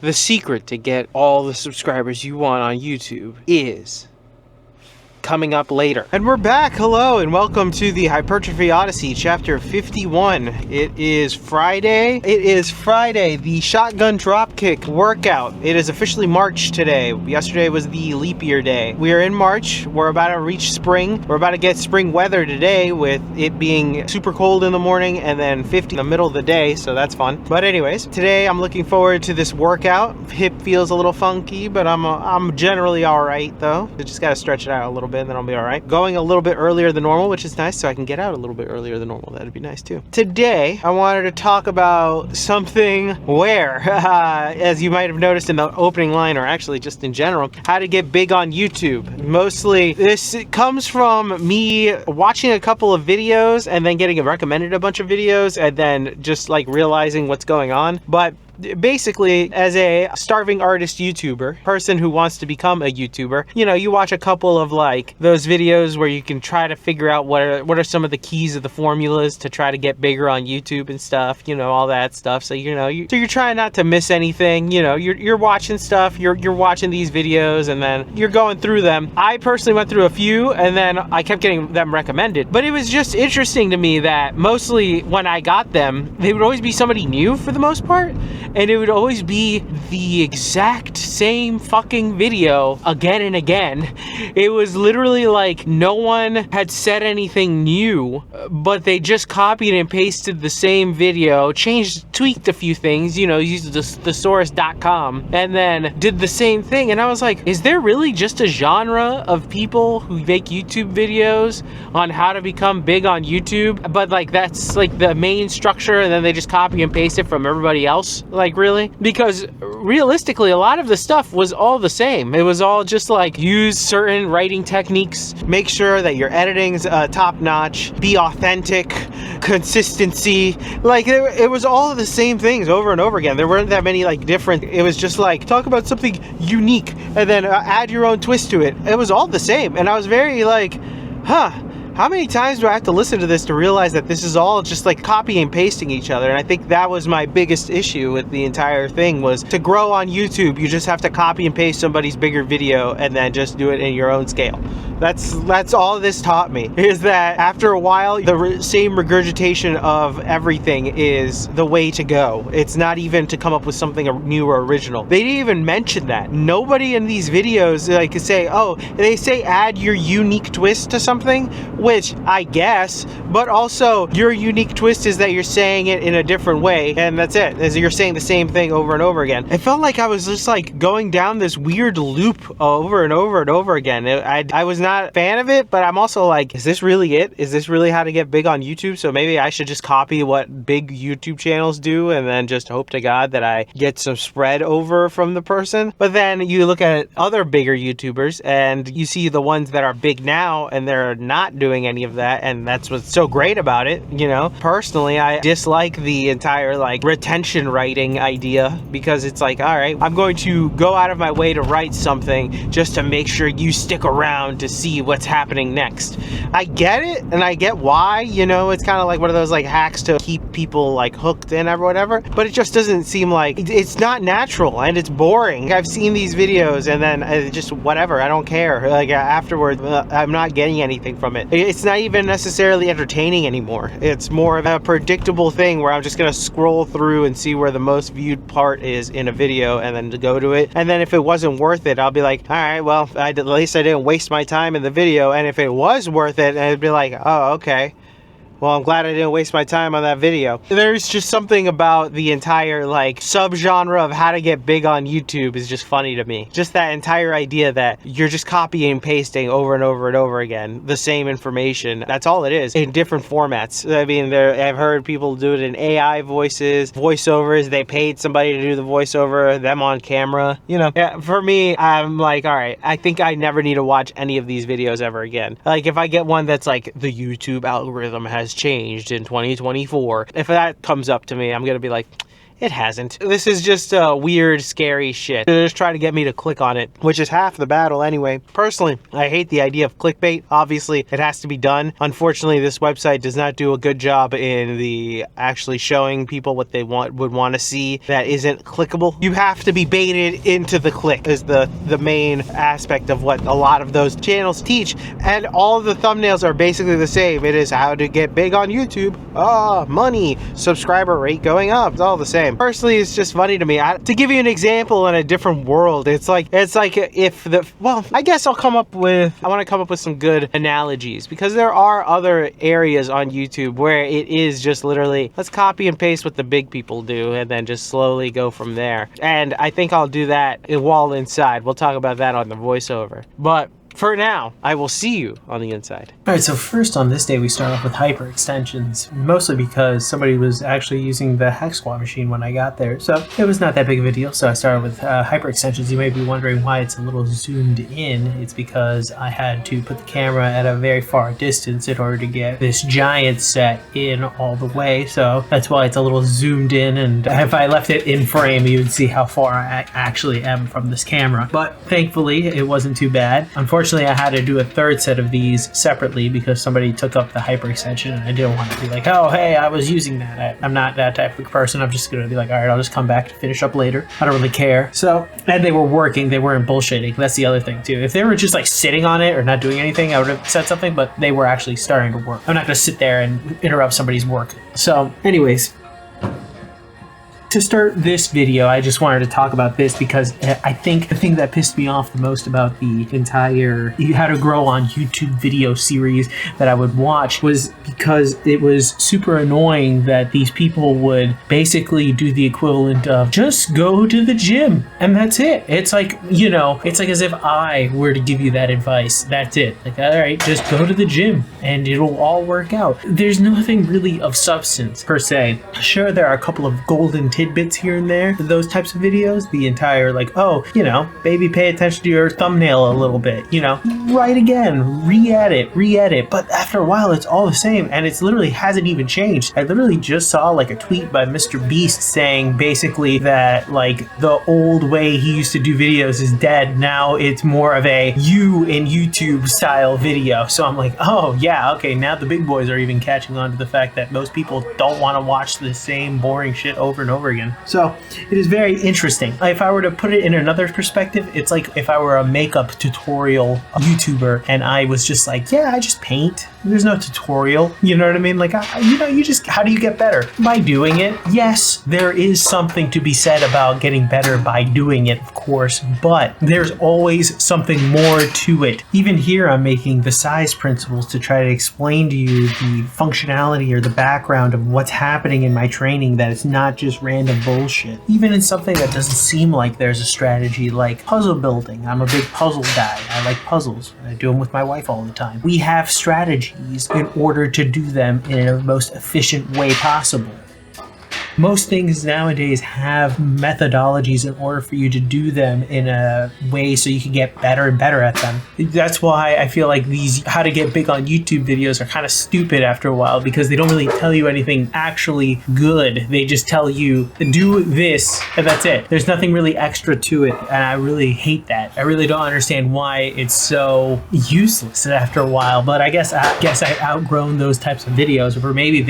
The secret to get all the subscribers you want on YouTube is coming up later. And we're back. Hello and welcome to the Hypertrophy Odyssey chapter 51. It is Friday. The shotgun dropkick workout. It is officially March today. Yesterday was the leap year day. We are in March. We're about to reach spring. We're about to get spring weather today with it being super cold in the morning and then 50 in the middle of the day, so that's fun. But anyways, today I'm looking forward to this workout. Hip feels a little funky, but I'm generally all right though. I just gotta stretch it out a little bit, then I'll be all right. Going a little bit earlier than normal, which is nice, so I can get out a little bit earlier than normal. That'd be nice too. Today, I wanted to talk about something where, as you might have noticed in the opening line, or actually just in general, how to get big on YouTube. Mostly, this comes from me watching a couple of videos and then getting recommended a bunch of videos and then just like realizing what's going on. But basically, as a starving artist YouTuber, person who wants to become a YouTuber, you know, you watch a couple of like those videos where you can try to figure out what are some of the keys of the formulas to try to get bigger on YouTube and stuff, you know, all that stuff. So, you know, you're trying not to miss anything, you know, you're watching stuff, you're watching these videos and then you're going through them. I personally went through a few and then I kept getting them recommended, but it was just interesting to me that mostly when I got them, they would always be somebody new for the most part. And it would always be the exact same fucking video again and again. It was literally like no one had said anything new, but they just copied and pasted the same video, tweaked a few things, you know, used the thesaurus.com, and then did the same thing. And I was like, is there really just a genre of people who make YouTube videos on how to become big on YouTube? But like that's like the main structure and then they just copy and paste it from everybody else? Like really? Because realistically, a lot of the stuff was all the same. It was all just like use certain writing techniques, make sure that your editing's top notch, be authentic, consistency. Like it was all the same things over and over again. There weren't that many like different. It was just like talk about something unique and then add your own twist to it. It was all the same. And I was very like, huh. How many times do I have to listen to this to realize that this is all just like copy and pasting each other? And I think that was my biggest issue with the entire thing, was to grow on YouTube, you just have to copy and paste somebody's bigger video and then just do it in your own scale. That's all this taught me, is that after a while, the same regurgitation of everything is the way to go. It's not even to come up with something new or original. They didn't even mention that. Nobody in these videos like say, oh, they say add your unique twist to something, which I guess, but also your unique twist is that you're saying it in a different way, and that's it, is you're saying the same thing over and over again. It felt like I was just like going down this weird loop over and over and over again. I was not a fan of it, but I'm also like, is this really it? Is this really how to get big on YouTube? So maybe I should just copy what big YouTube channels do and then just hope to God that I get some spread over from the person. But then you look at other bigger YouTubers and you see the ones that are big now and they're not doing any of that, and that's what's so great about it, you know. Personally, I dislike the entire like retention writing idea, because it's like, all right, I'm going to go out of my way to write something just to make sure you stick around to see what's happening next. I get it, and I get why, you know, it's kind of like one of those like hacks to keep people like hooked in or whatever, but it just doesn't seem like, it's not natural and it's boring. I've seen these videos and then just whatever, I don't care. Like afterwards, I'm not getting anything from it. It's not even necessarily entertaining anymore. It's more of a predictable thing where I'm just gonna scroll through and see where the most viewed part is in a video and then to go to it. And then if it wasn't worth it, I'll be like, all right, well, at least I didn't waste my time in the video. And if it was worth it, I'd be like, oh, okay. Well, I'm glad I didn't waste my time on that video. There's just something about the entire like subgenre of how to get big on YouTube is just funny to me. Just that entire idea that you're just copying and pasting over and over and over again the same information. That's all it is, in different formats. I mean, I've heard people do it in AI voices, voiceovers. They paid somebody to do the voiceover, them on camera. You know, yeah, for me, I'm like, all right, I think I never need to watch any of these videos ever again. Like if I get one that's like the YouTube algorithm has changed in 2024, if that comes up to me, I'm gonna be like, It hasn't. This is just weird, scary shit. They're just trying to get me to click on it, which is half the battle anyway. Personally, I hate the idea of clickbait. Obviously, it has to be done. Unfortunately, this website does not do a good job in the actually showing people what they would want to see that isn't clickable. You have to be baited into the click is the main aspect of what a lot of those channels teach. And all the thumbnails are basically the same. It is how to get big on YouTube. Money, subscriber rate going up. It's all the same. Personally, it's just funny to me. To give you an example in a different world, it's like if I guess I want to come up with some good analogies, because there are other areas on YouTube where it is just literally, let's copy and paste what the big people do and then just slowly go from there. And I think I'll do that while inside. We'll talk about that on the voiceover. But for now, I will see you on the inside. Alright, so first on this day we start off with hyper extensions, mostly because somebody was actually using the Hex Squad machine when I got there, so it was not that big of a deal. So I started with hyper extensions. You may be wondering why it's a little zoomed in. It's because I had to put the camera at a very far distance in order to get this giant set in all the way, so that's why it's a little zoomed in, and if I left it in frame you would see how far I actually am from this camera. But thankfully it wasn't too bad. Unfortunately, I had to do a third set of these separately because somebody took up the hyper extension, and I didn't want to be like, oh hey, I was using that. I'm not that type of person. I'm just gonna be like, all right, I'll just come back to finish up later. I don't really care. So, and they were working, they weren't bullshitting. That's the other thing too. If they were just like sitting on it or not doing anything, I would have said something, but they were actually starting to work. I'm not gonna sit there and interrupt somebody's work. So anyways, to start this video, I just wanted to talk about this because I think the thing that pissed me off the most about the entire How to Grow on YouTube video series that I would watch was because it was super annoying that these people would basically do the equivalent of just go to the gym and that's it. It's like, you know, it's like as if I were to give you that advice. That's it. Like, all right, just go to the gym and it'll all work out. There's nothing really of substance per se. Sure, there are a couple of golden tidbits here and there for those types of videos. The entire like, oh, you know, baby, pay attention to your thumbnail a little bit, you know, right again, re-edit. But after a while, it's all the same, and it's literally hasn't even changed. I literally just saw like a tweet by Mr. Beast saying basically that like the old way he used to do videos is dead. Now it's more of a you in YouTube style video. So I'm like, oh yeah, okay, now the big boys are even catching on to the fact that most people don't want to watch the same boring shit over and over again. So it is very interesting. If I were to put it in another perspective, it's like if I were a makeup tutorial YouTuber and I was just like, yeah, I just paint. There's no tutorial. You know what I mean? Like, you just, how do you get better? By doing it. Yes, there is something to be said about getting better by doing it, of course, but there's always something more to it. Even here, I'm making the size principles to try to explain to you the functionality or the background of what's happening in my training, that it's not just random bullshit. Even in something that doesn't seem like there's a strategy, like puzzle building. I'm a big puzzle guy. I like puzzles. I do them with my wife all the time. We have strategies in order to do them in the most efficient way possible. Most things nowadays have methodologies in order for you to do them in a way so you can get better and better at them. That's why I feel like these how to get big on YouTube videos are kind of stupid after a while, because they don't really tell you anything actually good. They just tell you, do this, and that's it. There's nothing really extra to it, and I really hate that. I really don't understand why it's so useless after a while, but I guess I've outgrown those types of videos, or maybe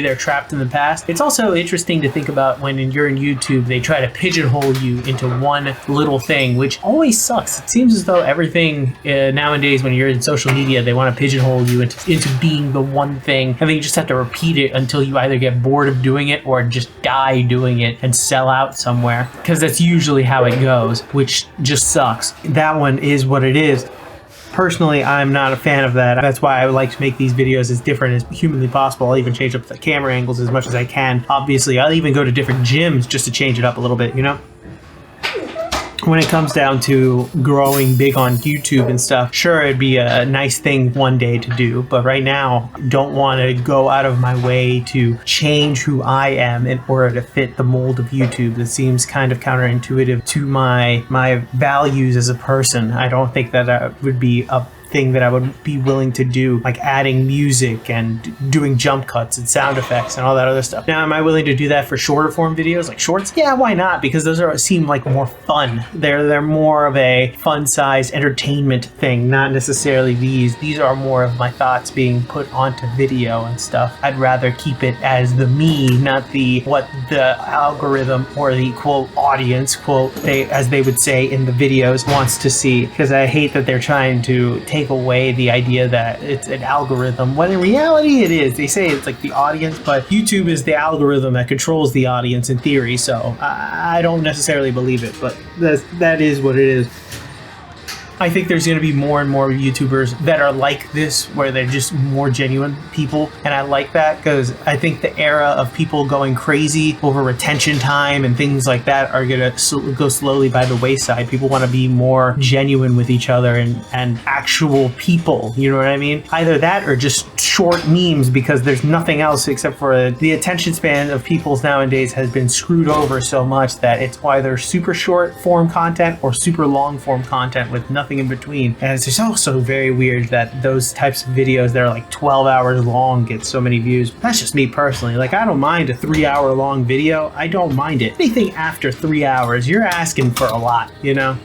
they're trapped in the past. It's also interesting to think about when you're in YouTube, they try to pigeonhole you into one little thing, which always sucks. It seems as though everything nowadays, when you're in social media, they want to pigeonhole you into being the one thing, and then you just have to repeat it until you either get bored of doing it or just die doing it and sell out somewhere, because that's usually how it goes, which just sucks. That one is what it is. Personally, I'm not a fan of that. That's why I would like to make these videos as different as humanly possible. I'll even change up the camera angles as much as I can. Obviously, I'll even go to different gyms just to change it up a little bit, you know? When it comes down to growing big on YouTube and stuff, sure, it'd be a nice thing one day to do, but right now, don't want to go out of my way to change who I am in order to fit the mold of YouTube. That seems kind of counterintuitive to my values as a person. I don't think that would be a thing that I would be willing to do, like adding music and doing jump cuts and sound effects and all that other stuff. Now, am I willing to do that for shorter form videos like shorts? Yeah, why not? Because those seem like more fun. They're more of a fun size entertainment thing, not necessarily these. These are more of my thoughts being put onto video and stuff. I'd rather keep it as the me, not the what the algorithm or the quote audience quote as they would say in the videos wants to see, because I hate that they're trying to take away the idea that it's an algorithm when in reality it is. They say it's like the audience, but YouTube is the algorithm that controls the audience in theory, so I don't necessarily believe it, but that is what it is. I think there's going to be more and more YouTubers that are like this, where they're just more genuine people, and I like that because I think the era of people going crazy over retention time and things like that are going to go slowly by the wayside. People want to be more genuine with each other and actual people, you know what I mean? Either that or just short memes, because there's nothing else except for the attention span of people nowadays has been screwed over so much that it's either super short form content or super long form content with nothing in between. And it's just also very weird that those types of videos that are like 12 hours long get so many views. That's just me personally. Like, I don't mind a 3-hour long video. I don't mind it. Anything after 3 hours, you're asking for a lot, you know?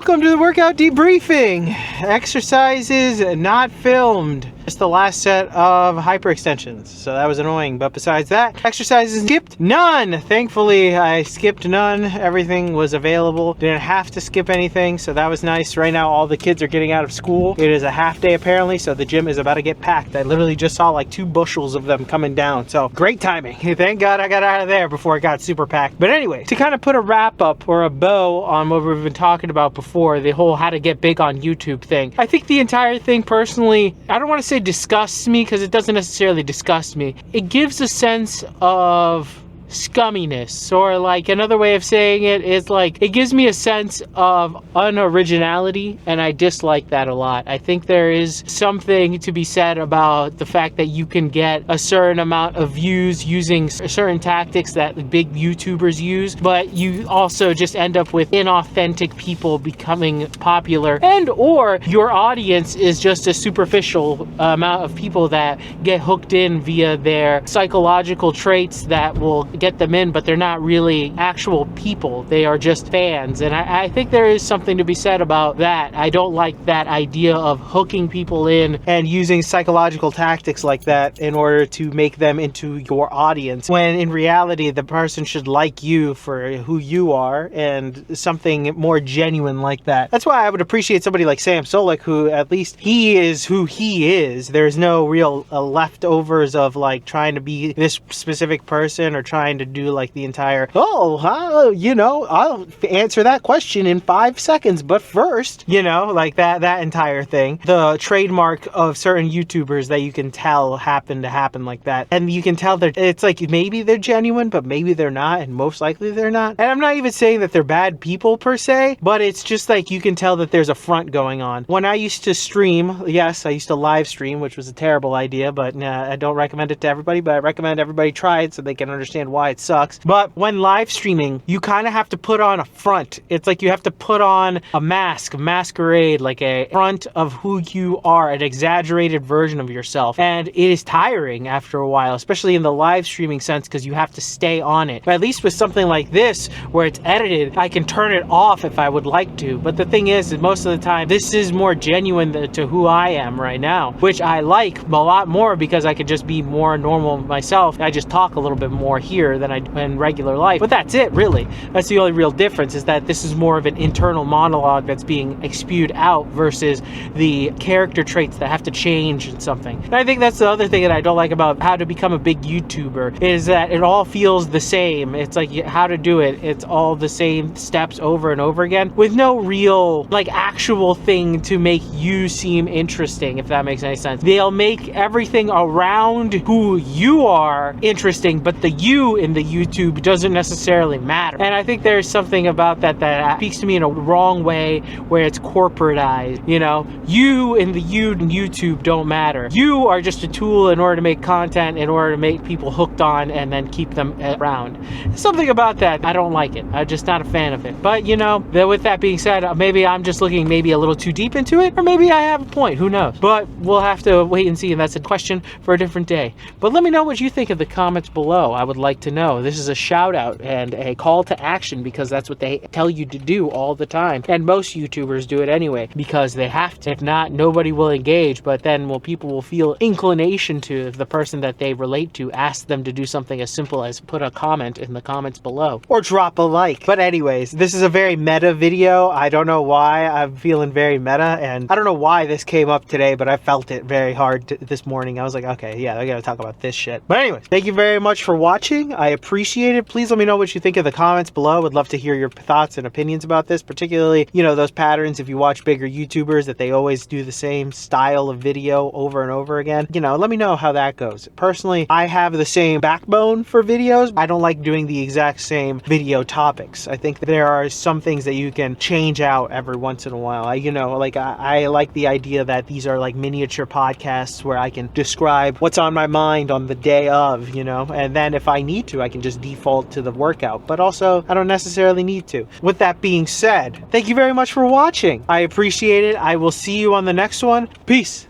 Welcome to the workout debriefing. Exercises not filmed. Just the last set of hyperextensions, so that was annoying. But besides that, exercises skipped none. Thankfully, I skipped none. Everything was available. Didn't have to skip anything, so that was nice. Right now, all the kids are getting out of school. It is a half day apparently, so the gym is about to get packed. I literally just saw like 2 bushels of them coming down, so great timing. Thank God I got out of there before it got super packed. But anyway, to kind of put a wrap up or a bow on what we've been talking about before, the whole how to get big on YouTube thing. I think the entire thing personally, I don't want to say disgusts me, because it doesn't necessarily disgust me. It gives a sense of scumminess, or like another way of saying it is like it gives me a sense of unoriginality, and I dislike that a lot. I think there is something to be said about the fact that you can get a certain amount of views using certain tactics that big YouTubers use, but you also just end up with inauthentic people becoming popular, and or your audience is just a superficial amount of people that get hooked in via their psychological traits that will get them in, but they're not really actual people. They are just fans. And I think there is something to be said about that. I don't like that idea of hooking people in and using psychological tactics like that in order to make them into your audience, when in reality the person should like you for who you are and something more genuine like that. That's why I would appreciate somebody like Sam Solik, who at least he is who he is. There's no real leftovers of like trying to be this specific person or trying to do like the entire, you know, I'll answer that question in 5 seconds, but first, you know, like that entire thing. The trademark of certain YouTubers that you can tell happen like that, and you can tell that it's like maybe they're genuine, but maybe they're not, and most likely they're not. And I'm not even saying that they're bad people per se, but it's just like you can tell that there's a front going on. When I used to stream, yes, I used to live stream, which was a terrible idea, but I don't recommend it to everybody, but I recommend everybody try it so they can understand why it sucks. But when live streaming, you kind of have to put on a front. It's like you have to put on a masquerade, like a front of who you are, an exaggerated version of yourself. And it is tiring after a while, especially in the live streaming sense, because you have to stay on it. But at least with something like this, where it's edited, I can turn it off if I would like to. But the thing is most of the time, this is more genuine to who I am right now, which I like a lot more because I could just be more normal myself. I just talk a little bit more here than I do in regular life. But that's it, really. That's the only real difference, is that this is more of an internal monologue that's being spewed out versus the character traits that have to change in something. And I think that's the other thing that I don't like about how to become a big YouTuber, is that it all feels the same. It's like how to do it. It's all the same steps over and over again with no real like actual thing to make you seem interesting, if that makes any sense. They'll make everything around who you are interesting, but the you you in the YouTube doesn't necessarily matter. And I think there's something about that speaks to me in a wrong way, where it's corporatized. You know, you in the YouTube don't matter. You are just a tool in order to make content, in order to make people hooked on and then keep them around. Something about that, I don't like it. I'm just not a fan of it. But you know, with that being said, maybe I'm just looking maybe a little too deep into it, or maybe I have a point, who knows? But we'll have to wait and see, and that's a question for a different day. But let me know what you think in the comments below. I would like to know. This is a shout out and a call to action, because that's what they tell you to do all the time. And most YouTubers do it anyway, because they have to. If not, nobody will engage, but then people will feel inclination to, if the person that they relate to asks them to do something as simple as put a comment in the comments below, or drop a like. But anyways, this is a very meta video. I don't know why I'm feeling very meta, and I don't know why this came up today, but I felt it very hard this morning. I was like, okay, yeah, I gotta talk about this shit. But anyways, thank you very much for watching. I appreciate it. Please let me know what you think in the comments below. Would love to hear your thoughts and opinions about this, particularly, you know, those patterns. If you watch bigger YouTubers, that they always do the same style of video over and over again, you know, let me know how that goes. Personally, I have the same backbone for videos. I don't like doing the exact same video topics. I think there are some things that you can change out every once in a while. I like the idea that these are like miniature podcasts where I can describe what's on my mind on the day of, you know, and then if I need to, I can just default to the workout. But also, I don't necessarily need to. With that being said, thank you very much for watching. I appreciate it. I will see you on the next one. Peace.